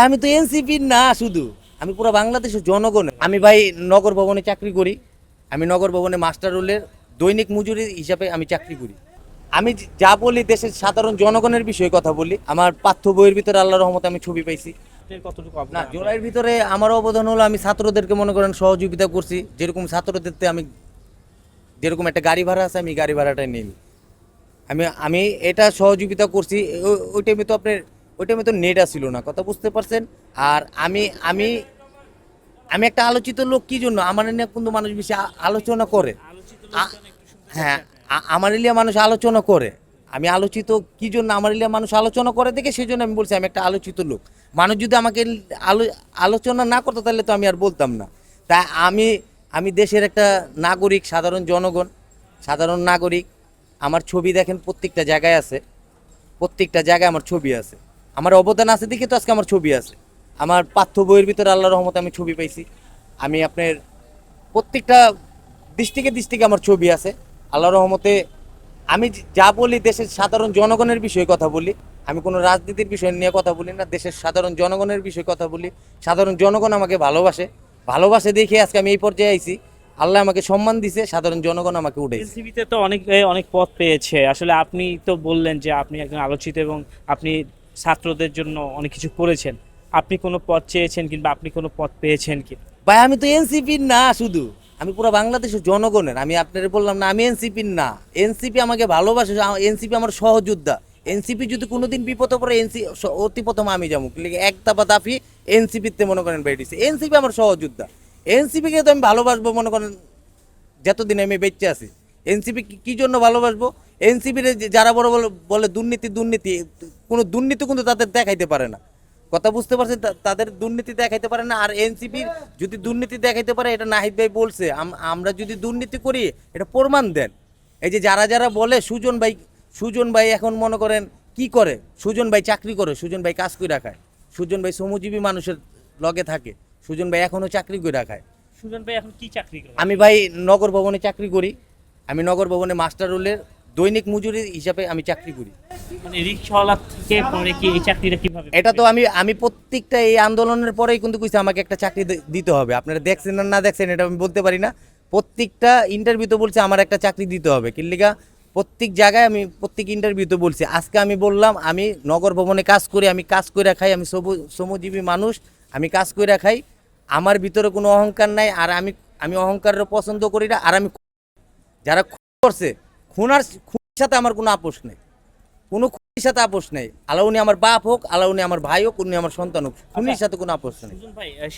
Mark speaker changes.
Speaker 1: আমি তো এনসিপির না, শুধু আমি পুরো বাংলাদেশের জনগণের। আমি ভাই নগর ভবনে চাকরি করি। আমি নগর ভবনে মাস্টার রোলের দৈনিক মজুরি হিসাবে আমি চাকরি করি। আমি যা বলি দেশের সাধারণ জনগণের বিষয়ে কথা বলি। আমার পাঠ্য বইয়ের ভিতরে আল্লাহর রহমতে আমি ছবি পাইছি।
Speaker 2: কতটুকু
Speaker 1: না,
Speaker 2: অবদান
Speaker 1: জোড়াইয়ের ভিতরে আমার অবদান হলো আমি ছাত্রদেরকে মনে করেন সহযোগিতা করছি। যেরকম ছাত্রদেরতে আমি যেরকম একটা গাড়ি ভাড়া আছে, আমি গাড়ি ভাড়াটা নিই। আমি আমি এটা সহযোগিতা করছি। ওই টাইমে তো আপনার ওই টাইমে তো নেট আসছিল না, কথা বুঝতে পারছেন। আর আমি আমি আমি একটা আলোচিত লোক কি জন্য আমার নিয়ে কিন্তু মানুষ বেশি আলোচনা করে।
Speaker 2: আলোচিত
Speaker 1: আ- হ্যাঁ, আমার এলিয়া মানুষ আলোচনা করে। আমি আলোচিত কি জন্য আমার এলিয়া মানুষ আলোচনা করে দেখে সেই জন্য আমি বলছি আমি একটা আলোচিত লোক। মানুষ যদি আমাকে আলোচনা না করতো তাহলে তো আমি আর বলতাম না। তাই আমি আমি দেশের একটা নাগরিক, সাধারণ জনগণ, সাধারণ নাগরিক। আমার ছবি দেখেন প্রত্যেকটা জায়গায় আছে, প্রত্যেকটা জায়গায় আমার ছবি আছে। আমার অবদান আছে দেখে তো আজকে আমার ছবি আছে। আমার পাঠ্য বইয়ের ভিতরে আল্লাহর রহমতে আমি ছবি পাইছি। আমি আপনার প্রত্যেকটা ডিস্ট্রিক্টে আমার ছবি আছে আল্লাহর রহমতে। আমি যা বলি দেশের সাধারণ জনগণের বিষয়ে কথা বলি। আমি কোনো রাজনীতির বিষয় নিয়ে কথা বলি না, দেশের সাধারণ জনগণের বিষয়ে কথা বলি। সাধারণ জনগণ আমাকে ভালোবাসে, ভালোবাসে দেখে আজকে আমি এই পর্যায়ে আইছি। আল্লাহ আমাকে সম্মান দিছে, সাধারণ জনগণ আমাকে উঠেছে।
Speaker 2: এনসিপিতে তো অনেক অনেক পদ পেয়েছে। আসলে আপনি তো বললেন যে আপনি একজন আলোচিত এবং আপনি ছাত্রদের জন্য অনেক কিছু করেছেন। আপনি কোনো পদ চেয়েছেন কিংবা আপনি কোনো পদ পেয়েছেন কি?
Speaker 1: ভাই আমি তো এনসিপির না, শুধু আমি পুরো বাংলাদেশের জনগণের। আমি আপনাদের বললাম না আমি এনসিপির না। এনসিপি আমাকে ভালোবাসে, এনসিপি আমার সহযোদ্ধা। এনসিপি যদি কোনোদিন বিপদে পড়ে অতি প্রথম আমি যাবো। এক দাবা দাফি এনসিপিতে মনে করেন বেরিয়েছে। এনসিপি আমার সহযোদ্ধা। এনসিপিকে তো আমি ভালোবাসবো মনে করেন যতদিন আমি বেঁচে আছি। এনসিপি কি জন্য ভালোবাসবো? এনসিপির যারা বড় বলে দুর্নীতি দুর্নীতি, কোনো দুর্নীতি কিন্তু তাদের দেখাইতে পারে না, কথা বুঝতে পারছেন। তাদের দুর্নীতি দেখাইতে পারে না। আর এনসিপির যদি দুর্নীতি দেখাইতে পারে, এটা নাহিদ ভাই বলছে, আমরা যদি দুর্নীতি করি এটা প্রমাণ দেন। এই যে যারা যারা বলে সুজন ভাই এখন মনে করেন কি করে, সুজন ভাই চাকরি করে, সুজন ভাই কাজ করে রাখায়, সুজন ভাই শ্রমজীবী মানুষের লগে থাকে, সুজন ভাই এখনো চাকরি করে রাখায়।
Speaker 2: সুজন ভাই এখন কি চাকরি করেন?
Speaker 1: আমি ভাই নগর ভবনে চাকরি করি। আমি নগর ভবনে মাস্টার রোলের দৈনিক মজুরি হিসাবে আমি চাকরি করি।
Speaker 2: মানে রিক্সাওয়ালা থেকে পরে কি এই চাকরিটা কিভাবে?
Speaker 1: এটা তো আমি প্রত্যেকটা এই আন্দোলনের পরেই কিন্তু কইছি আমাকে একটা চাকরি দিতে হবে। আপনারা দেখছেন না দেখছেন এটা আমি বলতে পারি না। প্রত্যেকটা ইন্টারভিউতে বলছে আমার একটা চাকরি দিতে হবে। কিল্লিগা প্রত্যেক জায়গায় আমি প্রত্যেক ইন্টারভিউতে বলছি। আজকে আমি বললাম আমি নগর ভবনে কাজ করি, আমি কাজ করে খাই, আমি শ্রমজীবী মানুষ, আমি কাজ করে খাই। আমার ভিতরে কোনো অহংকার নাই। আর আমি আমি অহংকারের পছন্দ করি না। আর আমি যারা খুন করছে, খুনের সাথে আমার কোনো আপোষ নেই, কোনো খুনির সাথে আপোষ নেই। আল্লাহ উনি আমার বাপ হোক, আল্লাহ উনি আমার ভাই হোক, উনি আমার সন্তান হোক, খুনির সাথে কোনো আপোষ নেই।
Speaker 2: সুজন ভাই, সে